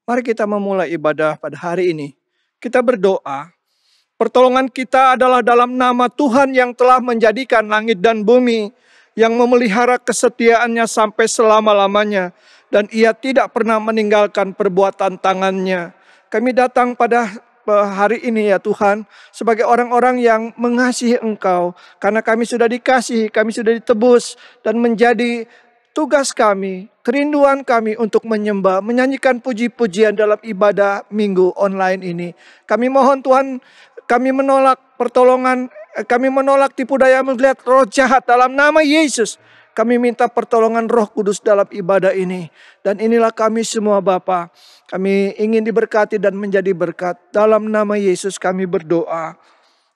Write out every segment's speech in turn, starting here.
Mari kita memulai ibadah pada hari ini. Kita berdoa. Pertolongan kita adalah dalam nama Tuhan yang telah menjadikan langit dan bumi, yang memelihara kesetiaannya sampai selama-lamanya, dan Ia tidak pernah meninggalkan perbuatan tangannya. Kami datang pada hari ini ya Tuhan, sebagai orang-orang yang mengasihi Engkau, karena kami sudah dikasihi, kami sudah ditebus, dan menjadi tugas kami, kerinduan kami untuk menyembah, menyanyikan puji-pujian dalam ibadah minggu online ini. Kami mohon Tuhan, kami menolak pertolongan, kami menolak tipu daya melihat roh jahat dalam nama Yesus. Kami minta pertolongan Roh Kudus dalam ibadah ini. Dan inilah kami semua Bapa. Kami ingin diberkati dan menjadi berkat. Dalam nama Yesus kami berdoa.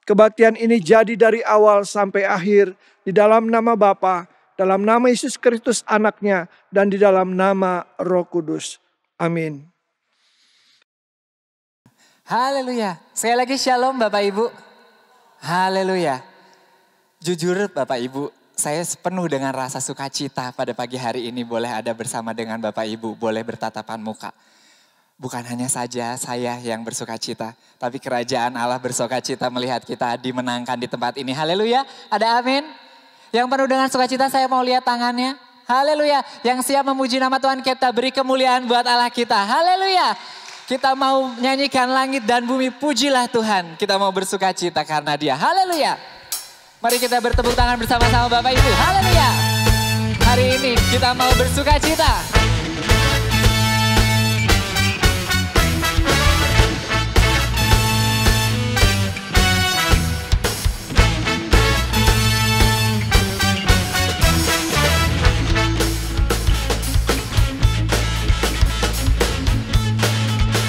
Kebaktian ini jadi dari awal sampai akhir. Di dalam nama Bapa, dalam nama Yesus Kristus anaknya, dan di dalam nama Roh Kudus. Amin. Haleluya. Sekali lagi shalom Bapak Ibu. Haleluya. Jujur Bapak Ibu, saya penuh dengan rasa sukacita pada pagi hari ini boleh ada bersama dengan Bapak Ibu, boleh bertatapan muka. Bukan hanya saja saya yang bersukacita, tapi kerajaan Allah bersukacita melihat kita dimenangkan di tempat ini. Haleluya. Ada amin? Yang penuh dengan sukacita saya mau lihat tangannya. Haleluya. Yang siap memuji nama Tuhan, kita beri kemuliaan buat Allah kita. Haleluya. Kita mau nyanyikan langit dan bumi, pujilah Tuhan. Kita mau bersukacita karena Dia. Haleluya. Mari kita bertepuk tangan bersama-sama Bapak Ibu. Haleluya. Hari ini kita mau bersukacita.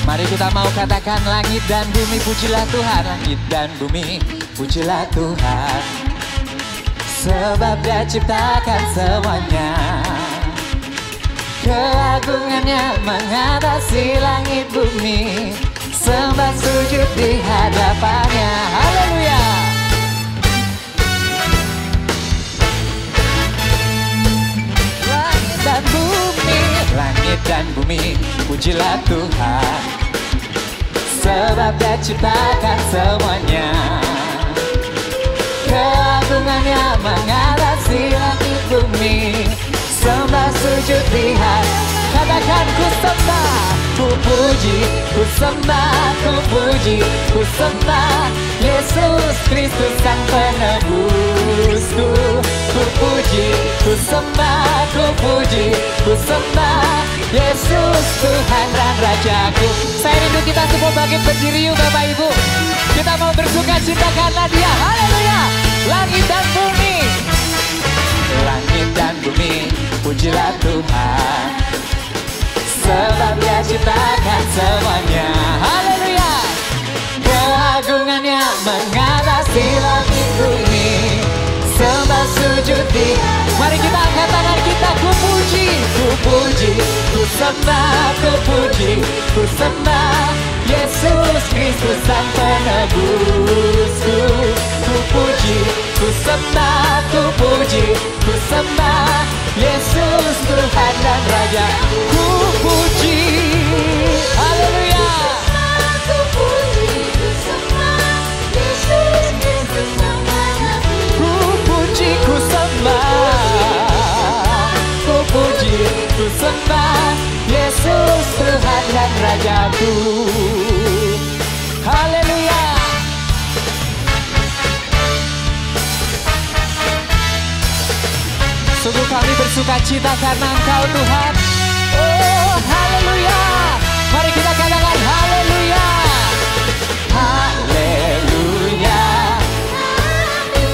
Mari kita mau katakan langit dan bumi pujilah Tuhan. Langit dan bumi pujilah Tuhan. Sebab Dia ciptakan semuanya. Keagungannya mengatasi langit bumi. Sembah sujud di hadapannya. Haleluya. Langit dan bumi pujilah Tuhan. Sebab Dia ciptakan semuanya. Keagungannya mengatasi langit bumi. Sembah sujud di hadapannya. Katakan ku sembah, ku puji, ku sembah, ku puji, ku sembah Yesus Kristus Sang Penebusku. Ku puji, ku sembah, ku puji, ku sembah Yesus Tuhan dan Rajaku. Saya rindu kita semua bangkit berdiri yuk Bapak Ibu. Kita mau bersuka cita karena Dia. Haleluya. Langit dan bumi. Langit dan bumi pujilah Tuhan. Sebab Dia ciptakan semuanya. Haleluya. Keagungannya mengatasi langit bumi. Sembah sujud di. Mari kita angkat tangan kita. Ku puji, ku puji, ku sembah, ku puji, ku sembah Yesus Kristus Sang Penebusku. Ku puji, ku sembah, ku puji, ku sembah Yesus Tuhan dan Raja. Ku puji, haleluya. Ku puji, ku sembah Yesus Kristus Sang Penebusku. Ku puji, ku sembah, ku puji, ku sembah Yesus Tuhan dan Rajaku. Haleluya. Sungguh kami bersuka cita karena Engkau Tuhan. Oh haleluya. Mari kita katakan haleluya. Haleluya.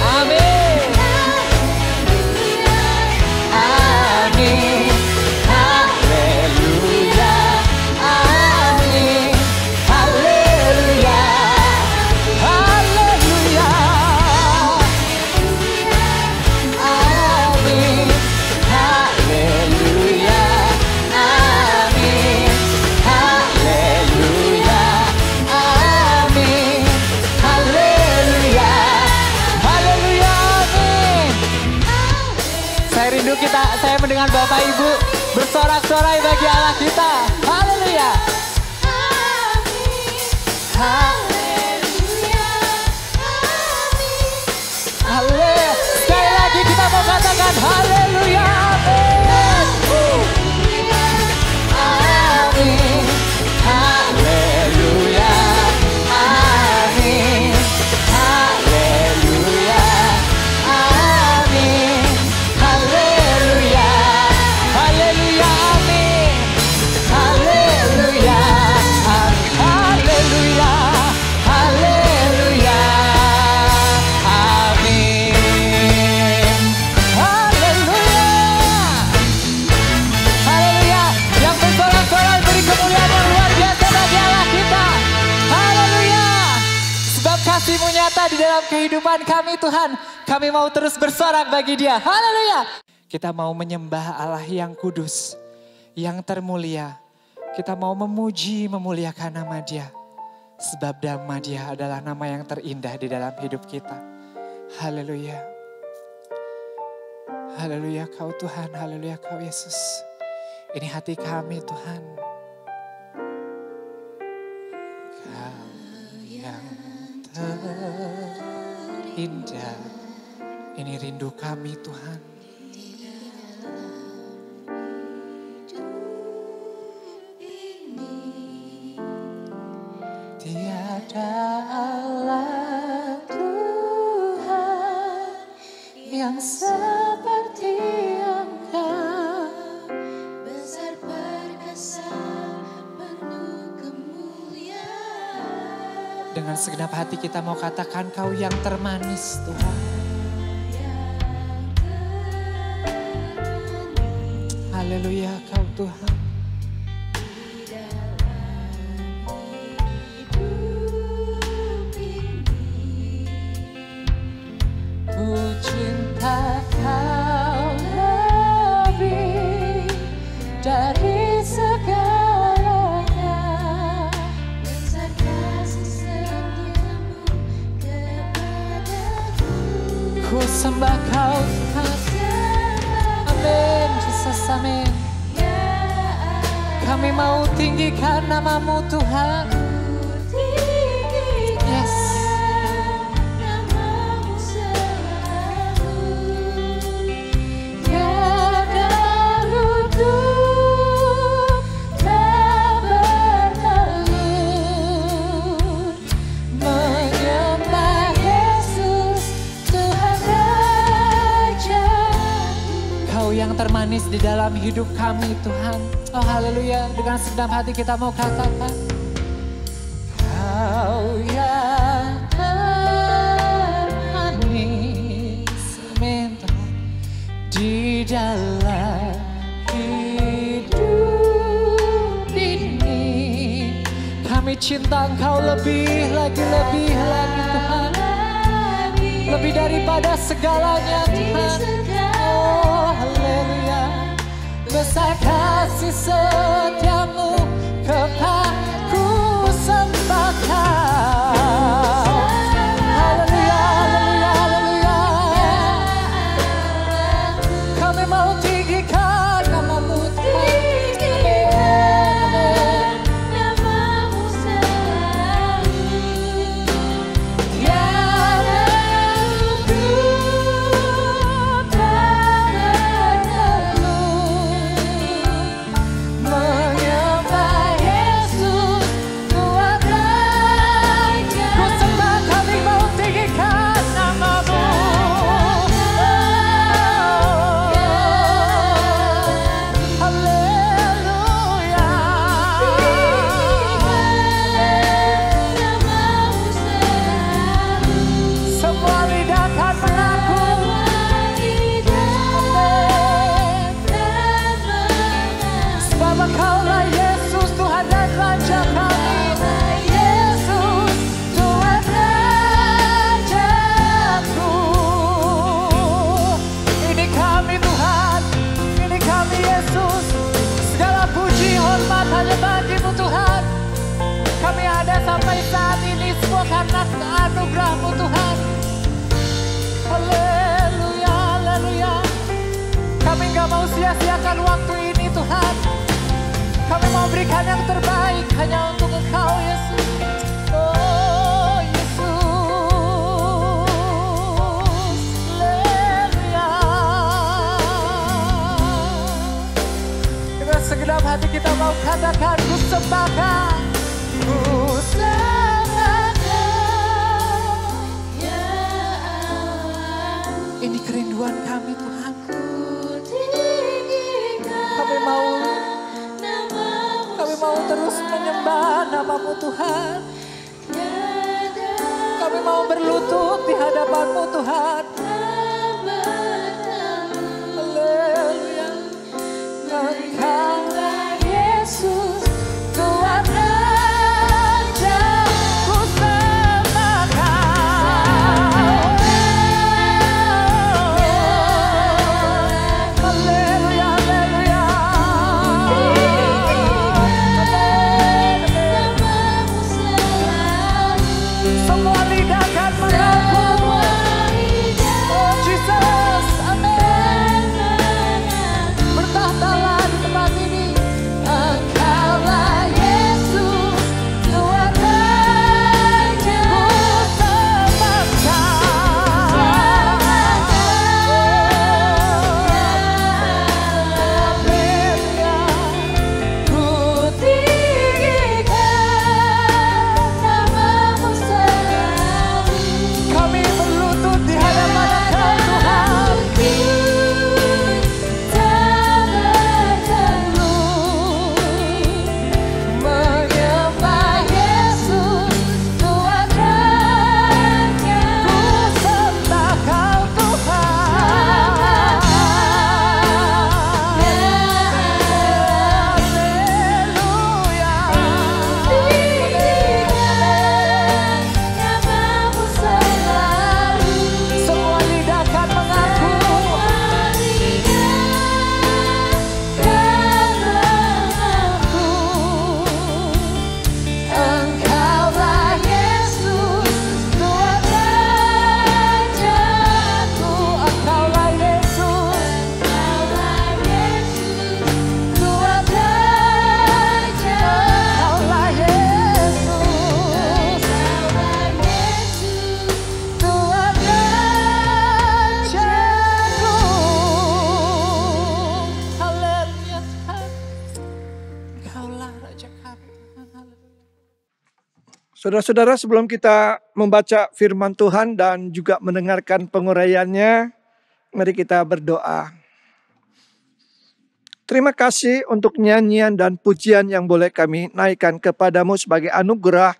Amin. Amin. Haleluya. Amin. Haleluya. Haleluya. Amin. Haleluya. Amin. Haleluya. Amin. Haleluya. Haleluya. Amin. Saya rindu saya mendengar Bapak Ibu bersorak-sorai bagi Allah kita. Haleluya. Haleluya, amin. Haleluya. Sekali lagi kita mau katakan haleluya, amin. Amin. Haleluya, amin. Haleluya, amin. Haleluya, haleluya, amin. Haleluya, haleluya, haleluya, amin. Haleluya, haleluya. Yang bersorak-sorai beri kemuliaan yang luar biasa bagi Allah kita. Haleluya. Sebab kasih-Mu nyata di dalam kehidupan kami Tuhan. Kami mau terus bersorak bagi Dia. Haleluya. Kita mau menyembah Allah yang kudus, yang termulia. Kita mau memuji, memuliakan nama Dia. Sebab nama Dia adalah nama yang terindah di dalam hidup kita. Haleluya. Haleluya Kau Tuhan, haleluya Kau Yesus. Ini hati kami Tuhan. Kau yang terindah. Ini rindu kami Tuhan. Tiada Allah Tuhan yang seperti Engkau, besar perkasa penuh kemuliaan. Dengan segenap hati kita mau katakan Kau yang termanis Tuhan. Haleluya Kau Tuhan. Ku cinta Kau lebih dari segalanya. Besar kasih setiamu kepadaku. Ku sembah Kau Tuhan. Amin, Jesus, amin. Kami mau tinggikan nama-Mu Tuhan. Yes. Yang termanis di dalam hidup kami Tuhan. Oh haleluya, dengan segenap hati kita mau katakan Kau yang termanis, amin Tuhan, di dalam hidup ini. Kami cinta Engkau lebih lagi Tuhan, lebih daripada segalanya Tuhan. Oh haleluya, besar kasih setiamu kepadaku, sembah Kau. Haleluya, haleluya, haleluya. Kami mau tinggikan nama-Mu Tuhan. Sampai saat ini semua karena anugerah-Mu Tuhan. Haleluya, haleluya. Kami gak mau sia-siakan waktu ini Tuhan. Kami mau berikan yang terbaik hanya untuk Engkau Yesus. Oh segenap hati kita mau katakan, ku sembahkan, ku sembahkan, ya Allah. Ini kerinduan kami Tuhan. Kami mau terus menyembah nama-Mu Tuhan. Kami mau berlutut di hadapan-Mu Tuhan. Haleluya. Engkaulah Yesus, Tuhan Raja, ku sembahkan. Haleluya, haleluya. Semua lidah akan mengaku, oh Jesus, amin. Bertahtalah di tempat ini. Engkaulah Yesus, Tuhan Raja, ku sembahkan. Haleluya. Ku tinggikan nama-Mu selalu. Kami berlutut di hadapan Engkau Tuhan. Menyembah Yesus, Tuhan Raja, ku sembah Kau Tuhan. Haleluya. Nama-Mu selalu. Semua lidah akan mengaku. Engkaulah Yesus, Tuhan Rajaku. Engkaulah Yesus, Tuhan Raja. Engkaulah Yesus, Tuhan Rajaku. Haleluya Tuhan. Engkaulah Raja kami Tuhan. Haleluya. Saudara-saudara, sebelum kita membaca firman Tuhan dan juga mendengarkan penguraiannya, mari kita berdoa. Terima kasih untuk nyanyian dan pujian yang boleh kami naikkan kepadamu sebagai anugerah.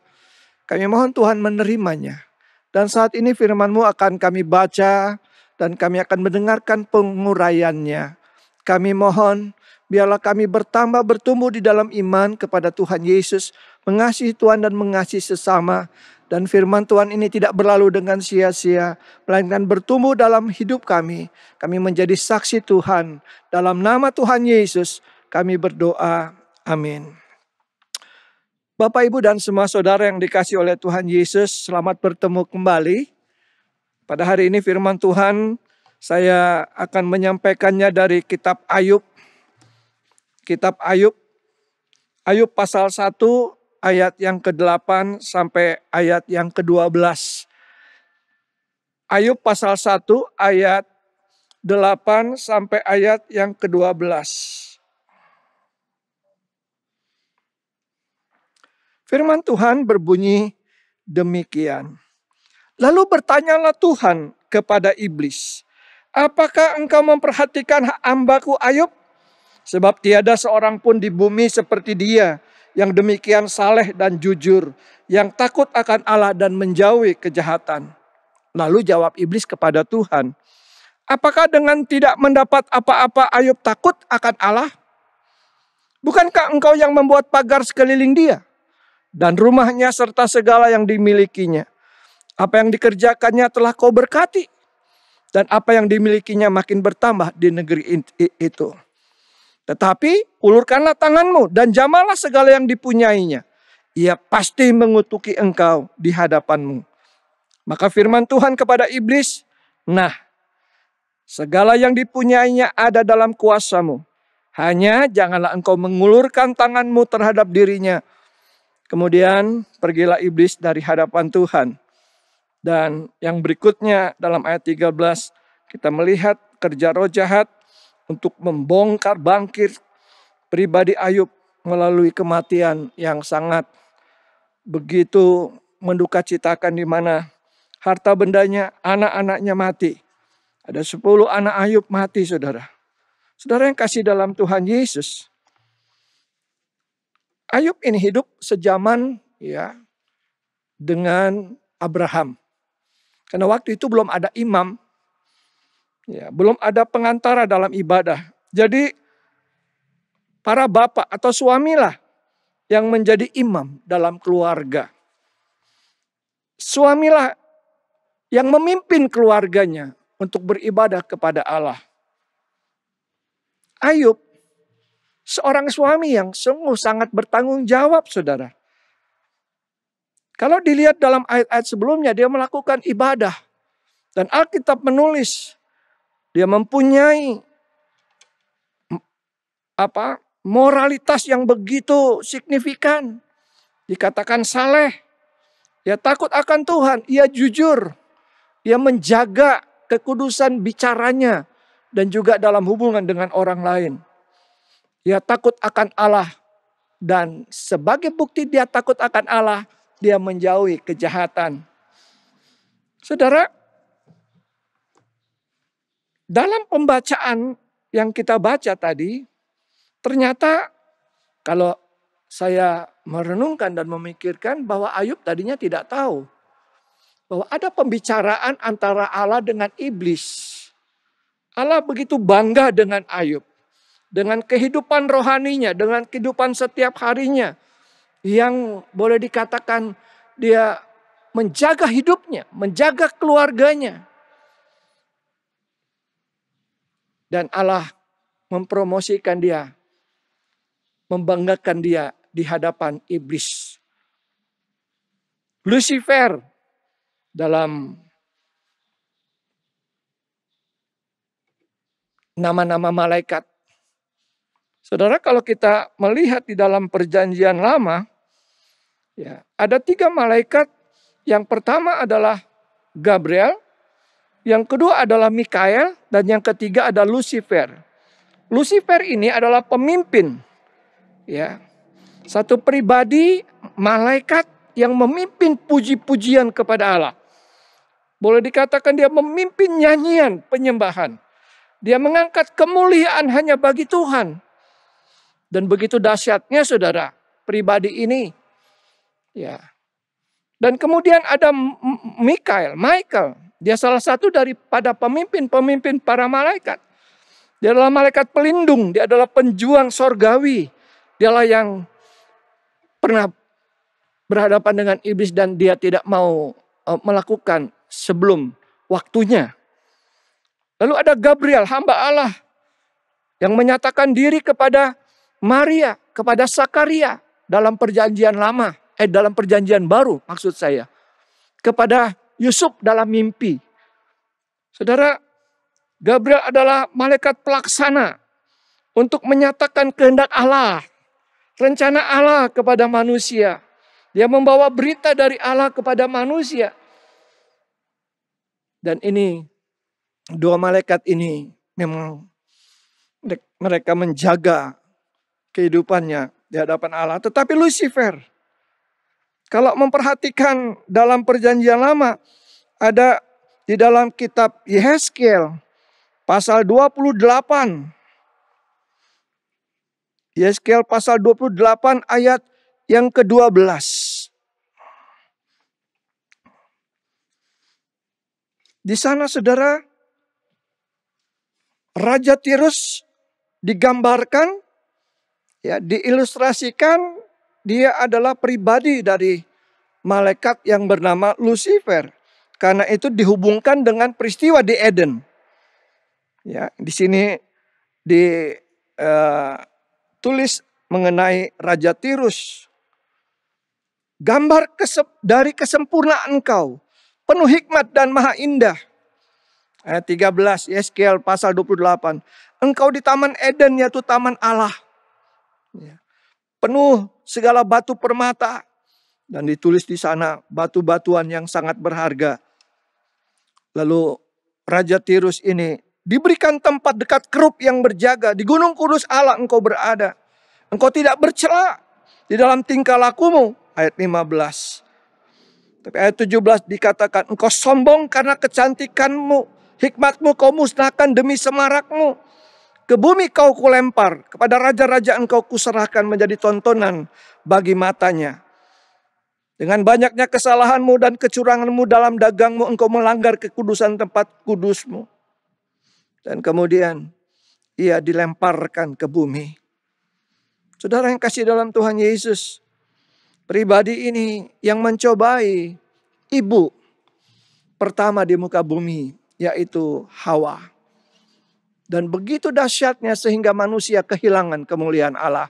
Kami mohon Tuhan menerimanya. Dan saat ini firman-Mu akan kami baca dan kami akan mendengarkan penguraiannya. Kami mohon biarlah kami bertambah bertumbuh di dalam iman kepada Tuhan Yesus, mengasihi Tuhan dan mengasihi sesama. Dan firman Tuhan ini tidak berlalu dengan sia-sia, melainkan bertumbuh dalam hidup kami. Kami menjadi saksi Tuhan. Dalam nama Tuhan Yesus kami berdoa. Amin. Bapak, Ibu, dan semua saudara yang dikasihi oleh Tuhan Yesus, selamat bertemu kembali. Pada hari ini firman Tuhan saya akan menyampaikannya dari kitab Ayub. Kitab Ayub, Ayub pasal 1 ayat yang ke-8 sampai ayat yang ke-12. Ayub pasal 1 ayat 8 sampai ayat yang ke-12. Firman Tuhan berbunyi demikian. Lalu bertanyalah Tuhan kepada iblis, apakah engkau memperhatikan hamba-Ku Ayub? Sebab tiada seorang pun di bumi seperti dia, yang demikian saleh dan jujur, yang takut akan Allah dan menjauhi kejahatan. Lalu jawab iblis kepada Tuhan, apakah dengan tidak mendapat apa-apa Ayub takut akan Allah? Bukankah engkau yang membuat pagar sekeliling dia, dan rumahnya serta segala yang dimilikinya? Apa yang dikerjakannya telah kau berkati, dan apa yang dimilikinya makin bertambah di negeri itu. Tetapi ulurkanlah tanganmu dan jamalah segala yang dipunyainya. Ia pasti mengutuki engkau di hadapanmu. Maka firman Tuhan kepada iblis, nah, segala yang dipunyainya ada dalam kuasamu. Hanya janganlah engkau mengulurkan tanganmu terhadap dirinya. Kemudian pergilah iblis dari hadapan Tuhan. Dan yang berikutnya dalam ayat 13 kita melihat kerja roh jahat untuk membongkar bangkit pribadi Ayub melalui kematian yang sangat begitu mendukacitakan, di mana harta bendanya, anak-anaknya mati. Ada 10 anak Ayub mati, saudara. Saudara yang kasih dalam Tuhan Yesus, Ayub ini hidup sejaman ya dengan Abraham. Karena waktu itu belum ada imam, ya, belum ada pengantara dalam ibadah. Jadi para bapak atau suamilah yang menjadi imam dalam keluarga. Suamilah yang memimpin keluarganya untuk beribadah kepada Allah. Ayub, seorang suami yang sungguh sangat bertanggung jawab, saudara. Kalau dilihat dalam ayat-ayat sebelumnya, dia melakukan ibadah. Dan Alkitab menulis, dia mempunyai moralitas yang begitu signifikan. Dikatakan saleh. Ia takut akan Tuhan. Ia jujur. Ia menjaga kekudusan bicaranya. Dan juga dalam hubungan dengan orang lain. Ia takut akan Allah. Dan sebagai bukti dia takut akan Allah, dia menjauhi kejahatan. Saudara, dalam pembacaan yang kita baca tadi, ternyata kalau saya merenungkan dan memikirkan bahwa Ayub tadinya tidak tahu bahwa ada pembicaraan antara Allah dengan iblis. Allah begitu bangga dengan Ayub, dengan kehidupan rohaninya, dengan kehidupan setiap harinya, yang boleh dikatakan dia menjaga hidupnya, menjaga keluarganya. Dan Allah mempromosikan dia, membanggakan dia di hadapan iblis. Lucifer dalam nama-nama malaikat. Saudara, kalau kita melihat di dalam perjanjian lama, ya, ada 3 malaikat. Yang pertama adalah Gabriel, yang kedua adalah Mikael, dan yang ketiga adalah Lucifer. Lucifer ini adalah pemimpin, ya, satu pribadi malaikat yang memimpin puji-pujian kepada Allah. Boleh dikatakan dia memimpin nyanyian penyembahan. Dia mengangkat kemuliaan hanya bagi Tuhan. Dan begitu dahsyatnya, saudara, pribadi ini. Ya. Dan kemudian ada Michael. Dia salah satu daripada pemimpin-pemimpin para malaikat. Dia adalah malaikat pelindung. Dia adalah penjuang sorgawi. Dialah yang pernah berhadapan dengan iblis dan dia tidak mau melakukan sebelum waktunya. Lalu ada Gabriel, hamba Allah, yang menyatakan diri kepada Maria, kepada Sakaria dalam perjanjian lama, dalam perjanjian baru maksud saya. Kepada Yusuf dalam mimpi. Saudara, Gabriel adalah malaikat pelaksana untuk menyatakan kehendak Allah, rencana Allah kepada manusia. Dia membawa berita dari Allah kepada manusia. Dan ini, 2 malaikat ini memang mereka menjaga kehidupannya di hadapan Allah. Tetapi Lucifer, kalau memperhatikan dalam perjanjian lama, ada di dalam kitab Yehezkiel pasal 28. Yehezkiel pasal 28 ayat yang ke-12. Di sana, saudara, Raja Tirus digambarkan, ya, diilustrasikan, dia adalah pribadi dari malaikat yang bernama Lucifer. Karena itu dihubungkan dengan peristiwa di Eden. Ya, di sini ditulis mengenai Raja Tirus. Gambar dari kesempurnaan engkau, penuh hikmat dan maha indah. Ayat 13, Yehezkiel pasal 28. Engkau di Taman Eden, yaitu Taman Allah. Ya. Penuh segala batu permata. Dan ditulis di sana batu-batuan yang sangat berharga. Lalu Raja Tirus ini diberikan tempat dekat kerub yang berjaga. Di Gunung Kudus Allah engkau berada. Engkau tidak bercela di dalam tingkah lakumu. Ayat 15. Tapi ayat 17 dikatakan, engkau sombong karena kecantikanmu. Hikmatmu kau musnahkan demi semarakmu. Ke bumi kau kulempar. Kepada raja-raja engkau kuserahkan menjadi tontonan bagi matanya. Dengan banyaknya kesalahanmu dan kecuranganmu dalam dagangmu, engkau melanggar kekudusan tempat kudusmu. Dan kemudian ia dilemparkan ke bumi. Saudara yang kasih dalam Tuhan Yesus, pribadi ini yang mencobai ibu pertama di muka bumi, yaitu Hawa. Dan begitu dahsyatnya sehingga manusia kehilangan kemuliaan Allah.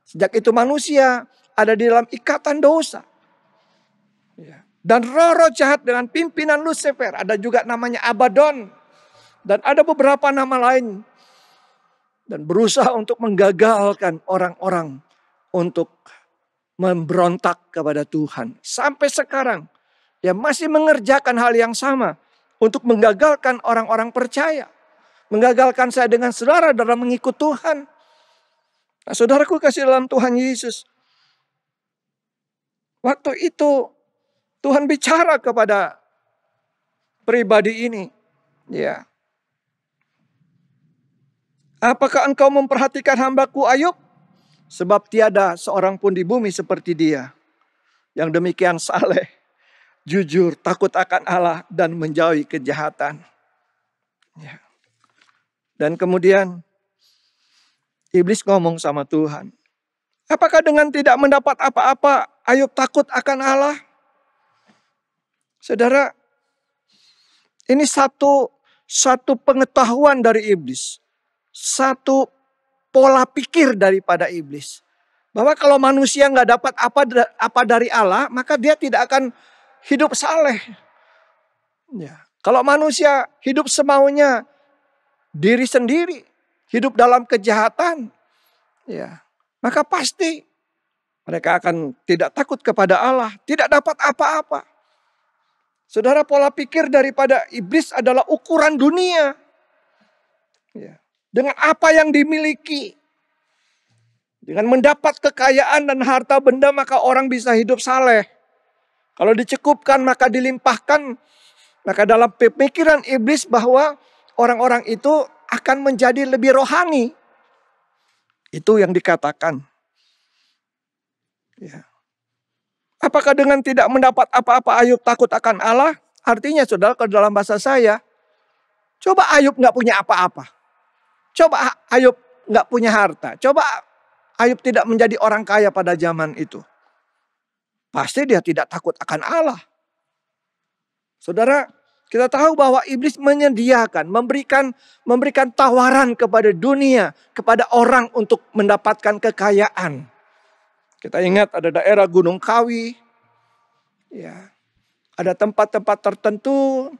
Sejak itu manusia ada di dalam ikatan dosa. Dan roh-roh jahat dengan pimpinan Lucifer, ada juga namanya Abaddon. Dan ada beberapa nama lain. Dan berusaha untuk menggagalkan orang-orang untuk memberontak kepada Tuhan. Sampai sekarang dia masih mengerjakan hal yang sama untuk menggagalkan orang-orang percaya. Menggagalkan saya dengan saudara dalam mengikut Tuhan. Nah, saudaraku kasih dalam Tuhan Yesus. Waktu itu Tuhan bicara kepada pribadi ini. Ya. Apakah engkau memperhatikan hambaku Ayub? Sebab tiada seorang pun di bumi seperti dia. Yang demikian saleh, jujur, takut akan Allah, dan menjauhi kejahatan. Ya. Dan kemudian iblis ngomong sama Tuhan. Apakah dengan tidak mendapat apa-apa Ayub takut akan Allah? Saudara, ini satu pengetahuan dari iblis. Satu pola pikir daripada iblis. Bahwa kalau manusia nggak dapat apa dari Allah, maka dia tidak akan hidup saleh. Ya. Kalau manusia hidup semaunya diri sendiri, hidup dalam kejahatan, ya, maka pasti mereka akan tidak takut kepada Allah, tidak dapat apa-apa. Saudara, pola pikir daripada iblis adalah ukuran dunia. Ya. Dengan apa yang dimiliki. Dengan mendapat kekayaan dan harta benda maka orang bisa hidup saleh. Kalau dicukupkan maka dilimpahkan. Maka dalam pemikiran iblis bahwa orang-orang itu akan menjadi lebih rohani. Itu yang dikatakan. Ya. Apakah dengan tidak mendapat apa-apa Ayub takut akan Allah? Artinya saudara, kalau dalam bahasa saya, coba Ayub gak punya apa-apa. Coba Ayub gak punya harta. Coba Ayub tidak menjadi orang kaya pada zaman itu. Pasti dia tidak takut akan Allah. Saudara, kita tahu bahwa iblis menyediakan, memberikan tawaran kepada dunia, kepada orang untuk mendapatkan kekayaan. Kita ingat ada daerah Gunung Kawi. Ya, ada tempat-tempat tertentu.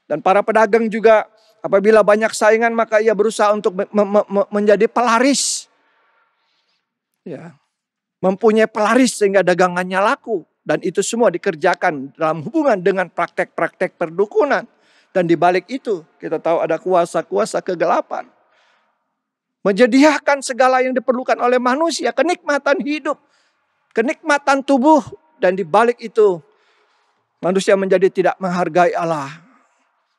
Dan para pedagang juga apabila banyak saingan maka ia berusaha untuk menjadi pelaris. Ya. Mempunyai pelaris sehingga dagangannya laku. Dan itu semua dikerjakan dalam hubungan dengan praktek-praktek perdukunan. Dan di balik itu kita tahu ada kuasa-kuasa kegelapan. Menyediakan segala yang diperlukan oleh manusia. Kenikmatan hidup. Kenikmatan tubuh. Dan di balik itu manusia menjadi tidak menghargai Allah.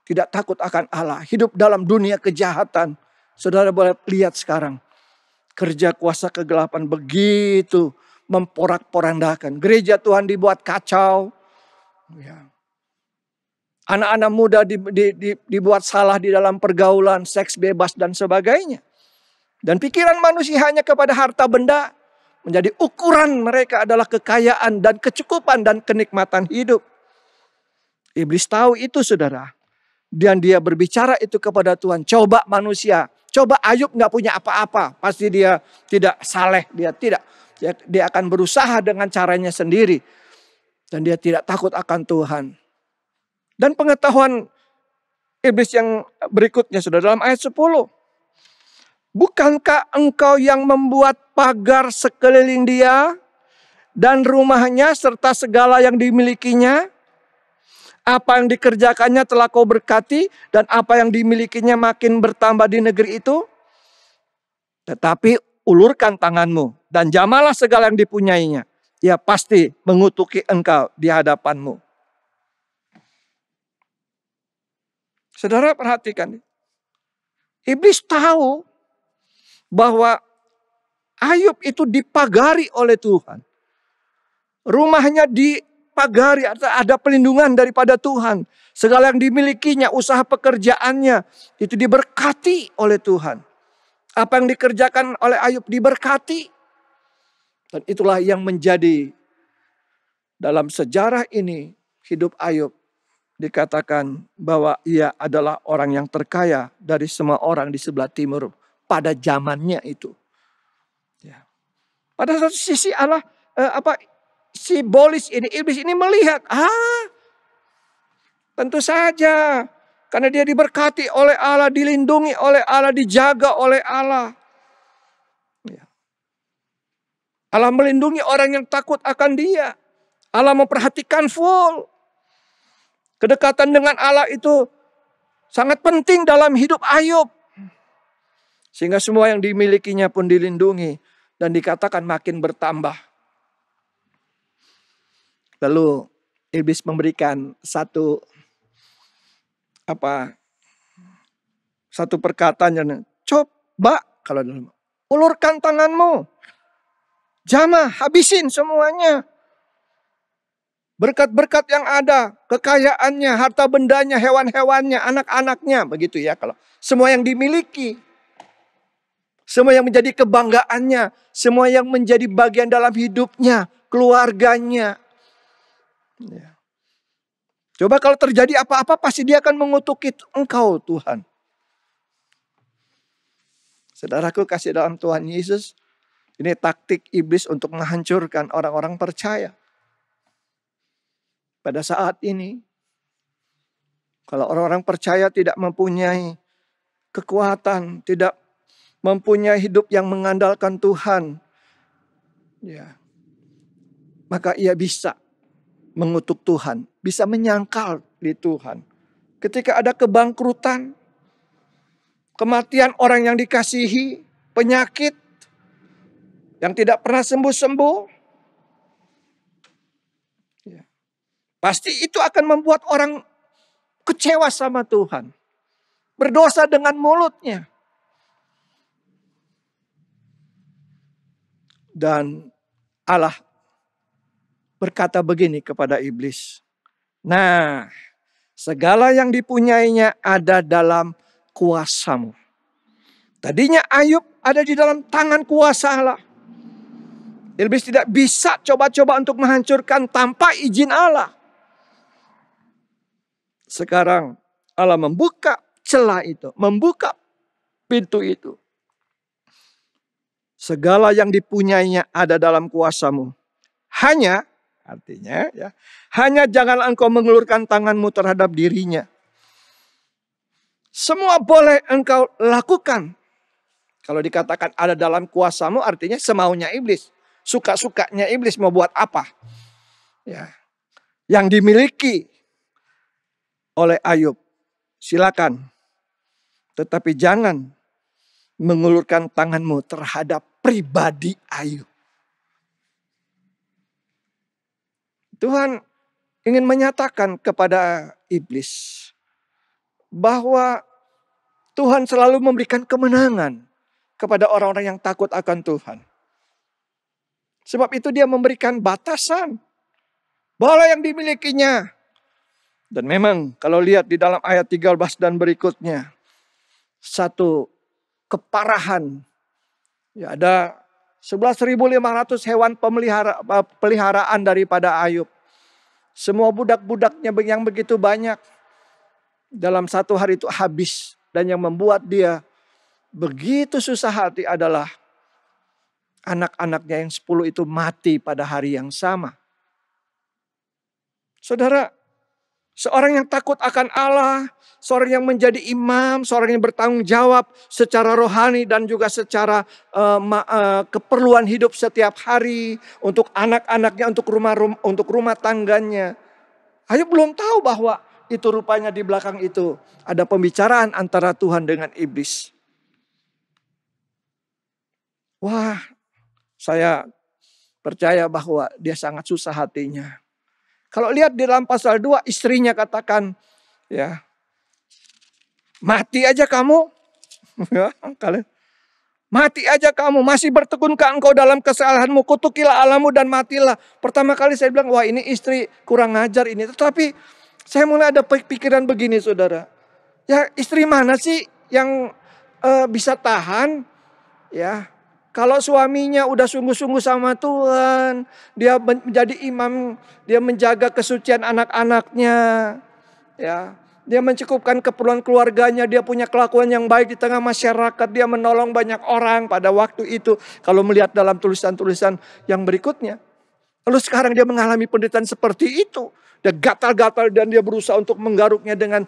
Tidak takut akan Allah. Hidup dalam dunia kejahatan. Saudara boleh lihat sekarang. Kerja kuasa kegelapan begitu memporak-porandakan. Gereja Tuhan dibuat kacau. Ya. Anak-anak muda dibuat salah di dalam pergaulan, seks bebas dan sebagainya. Dan pikiran manusia hanya kepada harta benda. Menjadi ukuran mereka adalah kekayaan dan kecukupan dan kenikmatan hidup. Iblis tahu itu saudara. Dan dia berbicara itu kepada Tuhan. Coba manusia. Coba Ayub gak punya apa-apa. Pasti dia tidak saleh. Dia tidak. Dia akan berusaha dengan caranya sendiri. Dan dia tidak takut akan Tuhan. Dan pengetahuan iblis yang berikutnya sudah dalam ayat 10. Bukankah engkau yang membuat pagar sekeliling dia. Dan rumahnya serta segala yang dimilikinya. Apa yang dikerjakannya telah kau berkati. Dan apa yang dimilikinya makin bertambah di negeri itu. Tetapi ulurkan tanganmu dan jamalah segala yang dipunyainya. Ia pasti mengutuki engkau di hadapanmu. Saudara perhatikan. Iblis tahu bahwa Ayub itu dipagari oleh Tuhan. Rumahnya dipagari, ada pelindungan daripada Tuhan. Segala yang dimilikinya, usaha pekerjaannya, itu diberkati oleh Tuhan. Apa yang dikerjakan oleh Ayub diberkati. Dan itulah yang menjadi dalam sejarah ini hidup Ayub. Dikatakan bahwa ia adalah orang yang terkaya dari semua orang di sebelah timur pada zamannya itu. Ya. Pada satu sisi Allah iblis ini melihat, tentu saja karena dia diberkati oleh Allah, dilindungi oleh Allah, dijaga oleh Allah. Ya. Allah melindungi orang yang takut akan dia. Allah memperhatikan full. Kedekatan dengan Allah itu sangat penting dalam hidup Ayub. Sehingga semua yang dimilikinya pun dilindungi dan dikatakan makin bertambah. Lalu iblis memberikan satu perkataan yang coba kalau dalam ulurkan tanganmu. Jamah, habisin semuanya. Berkat-berkat yang ada, kekayaannya, harta bendanya, hewan-hewannya, anak-anaknya. Begitu ya kalau semua yang dimiliki. Semua yang menjadi kebanggaannya. Semua yang menjadi bagian dalam hidupnya, keluarganya. Ya. Coba kalau terjadi apa-apa pasti dia akan mengutuki engkau Tuhan. Saudaraku kasih dalam Tuhan Yesus. Ini taktik iblis untuk menghancurkan orang-orang percaya. Pada saat ini, kalau orang-orang percaya tidak mempunyai kekuatan, tidak mempunyai hidup yang mengandalkan Tuhan, ya, maka ia bisa mengutuk Tuhan, bisa menyangkal di Tuhan. Ketika ada kebangkrutan, kematian orang yang dikasihi, penyakit yang tidak pernah sembuh-sembuh, pasti itu akan membuat orang kecewa sama Tuhan. Berdosa dengan mulutnya. Dan Allah berkata begini kepada iblis. Nah, segala yang dipunyainya ada dalam kuasamu. Tadinya Ayub ada di dalam tangan kuasa Allah. Iblis tidak bisa coba-coba untuk menghancurkan tanpa izin Allah. Sekarang Allah membuka celah itu, membuka pintu itu. Segala yang dipunyainya ada dalam kuasamu. Hanya, artinya ya, hanya janganlah engkau mengulurkan tanganmu terhadap dirinya. Semua boleh engkau lakukan. Kalau dikatakan ada dalam kuasamu artinya semaunya iblis. Suka-sukanya iblis mau buat apa. Ya. Yang dimiliki oleh Ayub, silakan. Tetapi jangan mengulurkan tanganmu terhadap pribadi Ayub. Tuhan ingin menyatakan kepada iblis bahwa Tuhan selalu memberikan kemenangan kepada orang-orang yang takut akan Tuhan. Sebab itu dia memberikan batasan. Boleh yang dimilikinya. Dan memang kalau lihat di dalam ayat 13 dan berikutnya. Satu keparahan. Ya, ada 11.500 hewan peliharaan daripada Ayub. Semua budak-budaknya yang begitu banyak. Dalam satu hari itu habis. Dan yang membuat dia begitu susah hati adalah anak-anaknya yang 10 itu mati pada hari yang sama. Saudara, seorang yang takut akan Allah, seorang yang menjadi imam, seorang yang bertanggung jawab secara rohani dan juga secara keperluan hidup setiap hari untuk anak-anaknya, untuk rumah tangganya. Ayub belum tahu bahwa itu rupanya di belakang itu ada pembicaraan antara Tuhan dengan iblis. Wah, saya percaya bahwa dia sangat susah hatinya. Kalau lihat di dalam pasal 2, istrinya katakan, ya, mati aja kamu. Ya, kalian, mati aja kamu, masih bertekunkah engkau dalam kesalahanmu, kutukilah Allahmu dan matilah. Pertama kali saya bilang, wah ini istri kurang ajar ini. Tetapi saya mulai ada pikiran begini saudara. Ya istri mana sih yang bisa tahan, ya, kalau suaminya udah sungguh-sungguh sama Tuhan, dia menjadi imam, dia menjaga kesucian anak-anaknya, ya, dia mencukupkan keperluan keluarganya, dia punya kelakuan yang baik di tengah masyarakat, dia menolong banyak orang pada waktu itu. Kalau melihat dalam tulisan-tulisan yang berikutnya. Lalu sekarang dia mengalami penderitaan seperti itu. Dia gatal-gatal dan dia berusaha untuk menggaruknya dengan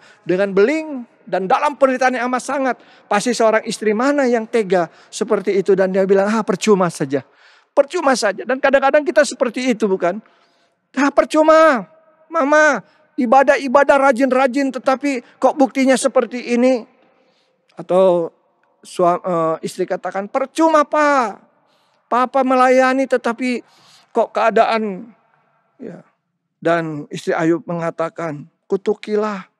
beling. Dan dalam penderitaan yang amat sangat. Pasti seorang istri mana yang tega seperti itu. Dan dia bilang, percuma saja. Percuma saja. Dan kadang-kadang kita seperti itu bukan? Percuma. Mama, ibadah-ibadah rajin-rajin tetapi kok buktinya seperti ini. Atau istri katakan, percuma Pak. Papa melayani tetapi kok keadaan. Ya. Dan istri Ayub mengatakan, kutukilah.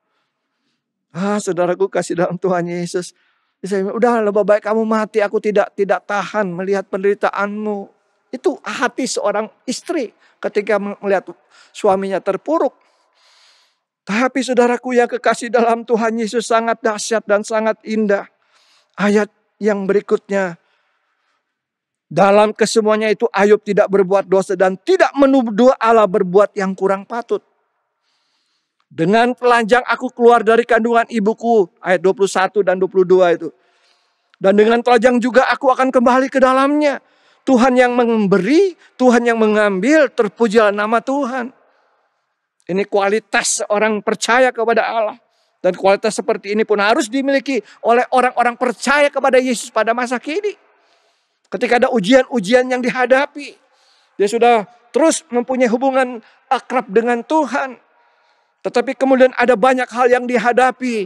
Saudaraku kasih dalam Tuhan Yesus. Saya bilang, udah lebih baik kamu mati. Aku tidak tahan melihat penderitaanmu. Itu hati seorang istri ketika melihat suaminya terpuruk. Tapi saudaraku yang kekasih dalam Tuhan Yesus sangat dahsyat dan sangat indah. Ayat yang berikutnya. Dalam kesemuanya itu Ayub tidak berbuat dosa dan tidak menuduh Allah berbuat yang kurang patut. Dengan telanjang aku keluar dari kandungan ibuku. Ayat 21 dan 22 itu. Dan dengan telanjang juga aku akan kembali ke dalamnya. Tuhan yang memberi, Tuhan yang mengambil, terpujilah nama Tuhan. Ini kualitas orang percaya kepada Allah. Dan kualitas seperti ini pun harus dimiliki oleh orang-orang percaya kepada Yesus pada masa kini. Ketika ada ujian-ujian yang dihadapi. Dia sudah terus mempunyai hubungan akrab dengan Tuhan. Tetapi kemudian ada banyak hal yang dihadapi.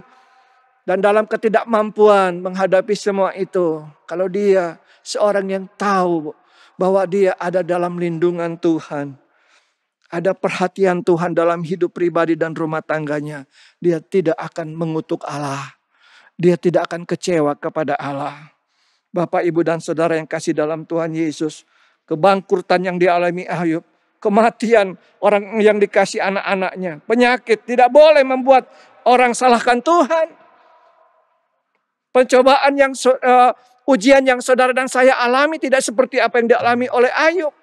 Dan dalam ketidakmampuan menghadapi semua itu. Kalau dia seorang yang tahu bahwa dia ada dalam lindungan Tuhan. Ada perhatian Tuhan dalam hidup pribadi dan rumah tangganya. Dia tidak akan mengutuk Allah. Dia tidak akan kecewa kepada Allah. Bapak, Ibu, dan Saudara yang kasih dalam Tuhan Yesus. Kebangkrutan yang dialami Ayub. Kematian orang yang dikasih anak-anaknya. Penyakit tidak boleh membuat orang salahkan Tuhan. Pencobaan yang ujian yang saudara dan saya alami tidak seperti apa yang dialami oleh Ayub.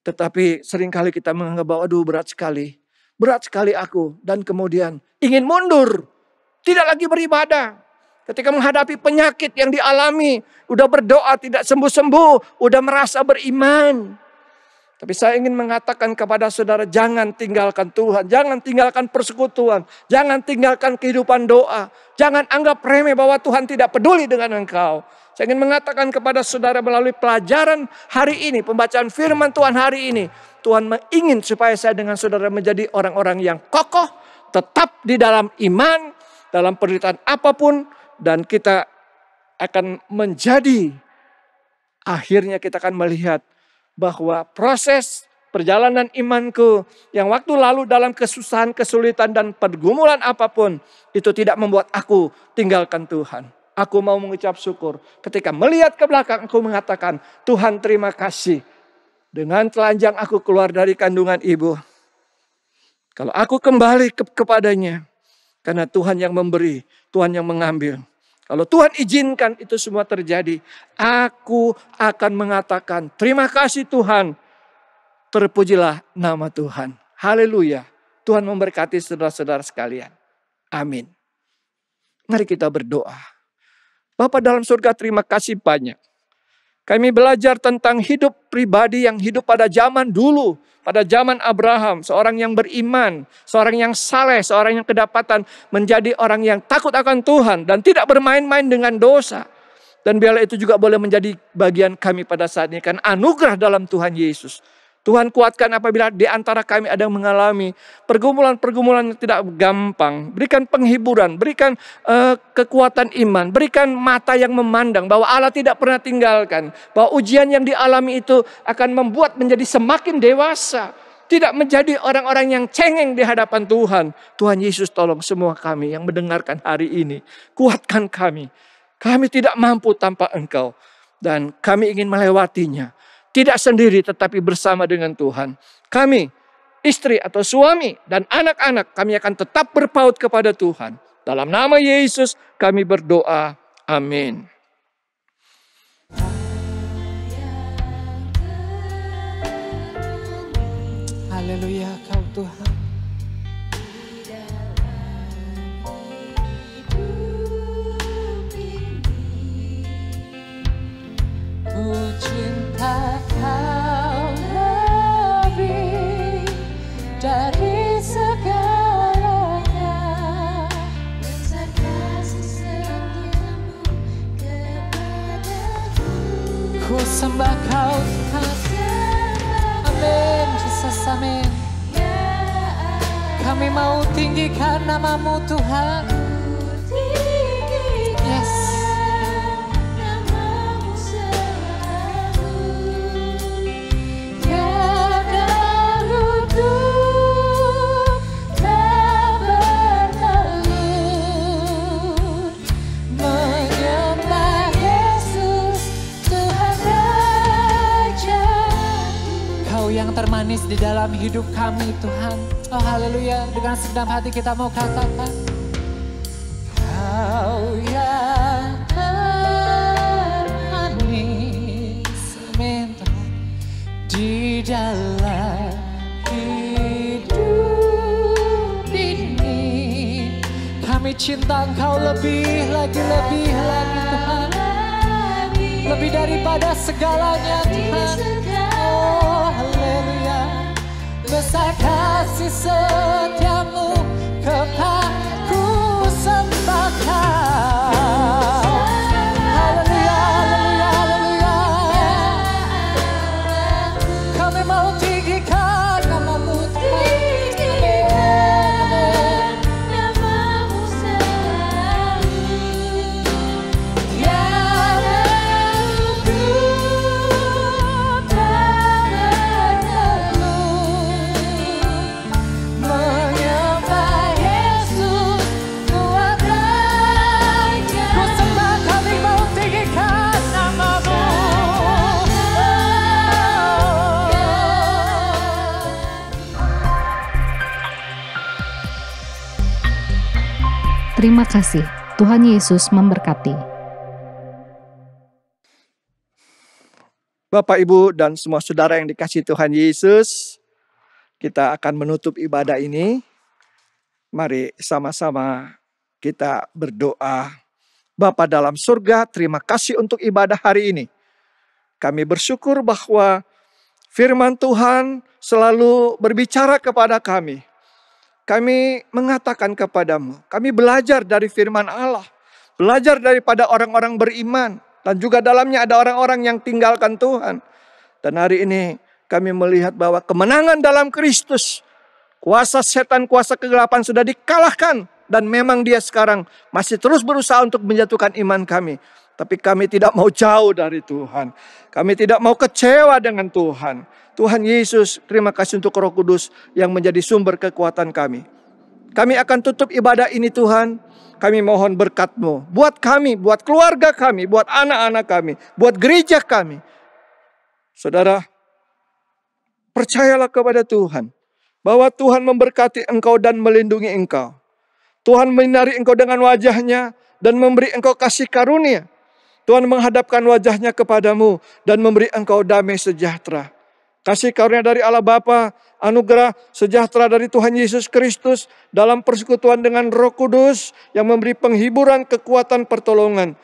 Tetapi seringkali kita menganggap bahwa aduh berat sekali. Berat sekali aku. Dan kemudian ingin mundur. Tidak lagi beribadah. Ketika menghadapi penyakit yang dialami. Udah berdoa tidak sembuh-sembuh. Udah merasa beriman. Tapi saya ingin mengatakan kepada saudara, jangan tinggalkan Tuhan. Jangan tinggalkan persekutuan. Jangan tinggalkan kehidupan doa. Jangan anggap remeh bahwa Tuhan tidak peduli dengan engkau. Saya ingin mengatakan kepada saudara melalui pelajaran hari ini, pembacaan firman Tuhan hari ini. Tuhan ingin supaya saya dengan saudara menjadi orang-orang yang kokoh, tetap di dalam iman, dalam penderitaan apapun. Dan kita akan menjadi, akhirnya kita akan melihat bahwa proses perjalanan imanku yang waktu lalu dalam kesusahan, kesulitan dan pergumulan apapun. Itu tidak membuat aku tinggalkan Tuhan. Aku mau mengucap syukur. Ketika melihat ke belakang aku mengatakan, Tuhan terima kasih. Dengan telanjang aku keluar dari kandungan ibu. Kalau aku kembali kepadanya. Karena Tuhan yang memberi, Tuhan yang mengambil. Kalau Tuhan izinkan itu semua terjadi, aku akan mengatakan, terima kasih Tuhan, terpujilah nama Tuhan. Haleluya. Tuhan memberkati saudara-saudara sekalian. Amin. Mari kita berdoa. Bapa dalam surga, terima kasih banyak. Kami belajar tentang hidup pribadi yang hidup pada zaman dulu. Pada zaman Abraham, seorang yang beriman, seorang yang saleh, seorang yang kedapatan menjadi orang yang takut akan Tuhan dan tidak bermain-main dengan dosa. Dan biarlah itu juga boleh menjadi bagian kami pada saat ini. Kan anugerah dalam Tuhan Yesus. Tuhan kuatkan apabila di antara kami ada yang mengalami pergumulan-pergumulan yang tidak gampang. Berikan penghiburan, berikan kekuatan iman, berikan mata yang memandang bahwa Allah tidak pernah tinggalkan. Bahwa ujian yang dialami itu akan membuat menjadi semakin dewasa. Tidak menjadi orang-orang yang cengeng di hadapan Tuhan. Tuhan Yesus tolong semua kami yang mendengarkan hari ini. Kuatkan kami. Kami tidak mampu tanpa Engkau. Dan kami ingin melewatinya. Tidak sendiri tetapi bersama dengan Tuhan. Kami, istri atau suami dan anak-anak, kami akan tetap berpaut kepada Tuhan. Dalam nama Yesus kami berdoa. Amin. Haleluya, Kau Tuhan. Ku cinta Kau lebih dari segalanya. Besar kasih setiamu kepadaku. Ku sembah Kau Tuhan. Amin, Yesus, amin. Kami mau tinggikan nama-Mu Tuhan. Yes. Yang termanis di dalam hidup kami Tuhan. Oh haleluya, dengan segenap hati kita mau katakan, Kau yang termanis, amin, di dalam hidup ini. Kami cinta Engkau lebih lagi Tuhan, lebih daripada segalanya Tuhan. Oh haleluya, besar kasih setiamu kepadaku, sembah Kau. Haleluya, haleluya, haleluya. Kami mau tinggikan nama-Mu Tuhan. Nama-Mu selalu Terima kasih. Tuhan Yesus memberkati. Bapak, Ibu, dan semua saudara yang dikasihi Tuhan Yesus, kita akan menutup ibadah ini. Mari sama-sama kita berdoa. Bapa dalam surga, terima kasih untuk ibadah hari ini. Kami bersyukur bahwa firman Tuhan selalu berbicara kepada kami. Kami mengatakan kepadamu, kami belajar dari firman Allah. Belajar daripada orang-orang beriman. Dan juga dalamnya ada orang-orang yang tinggalkan Tuhan. Dan hari ini kami melihat bahwa kemenangan dalam Kristus. Kuasa setan, kuasa kegelapan sudah dikalahkan. Dan memang dia sekarang masih terus berusaha untuk menjatuhkan iman kami. Tapi kami tidak mau jauh dari Tuhan. Kami tidak mau kecewa dengan Tuhan. Tuhan Yesus, terima kasih untuk Roh Kudus yang menjadi sumber kekuatan kami. Kami akan tutup ibadah ini Tuhan. Kami mohon berkat-Mu. Buat kami, buat keluarga kami, buat anak-anak kami, buat gereja kami. Saudara, percayalah kepada Tuhan. Bahwa Tuhan memberkati engkau dan melindungi engkau. Tuhan menyinari engkau dengan wajahnya dan memberi engkau kasih karunia. Tuhan menghadapkan wajahnya kepadamu dan memberi engkau damai sejahtera. Kasih karunia dari Allah Bapa, anugerah sejahtera dari Tuhan Yesus Kristus dalam persekutuan dengan Roh Kudus yang memberi penghiburan, kekuatan, pertolongan.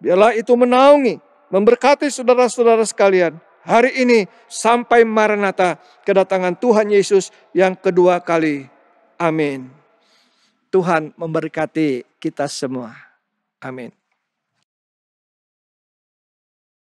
Biarlah itu menaungi, memberkati saudara-saudara sekalian. Hari ini sampai Maranatha, kedatangan Tuhan Yesus yang kedua kali. Amin. Tuhan memberkati kita semua. Amin.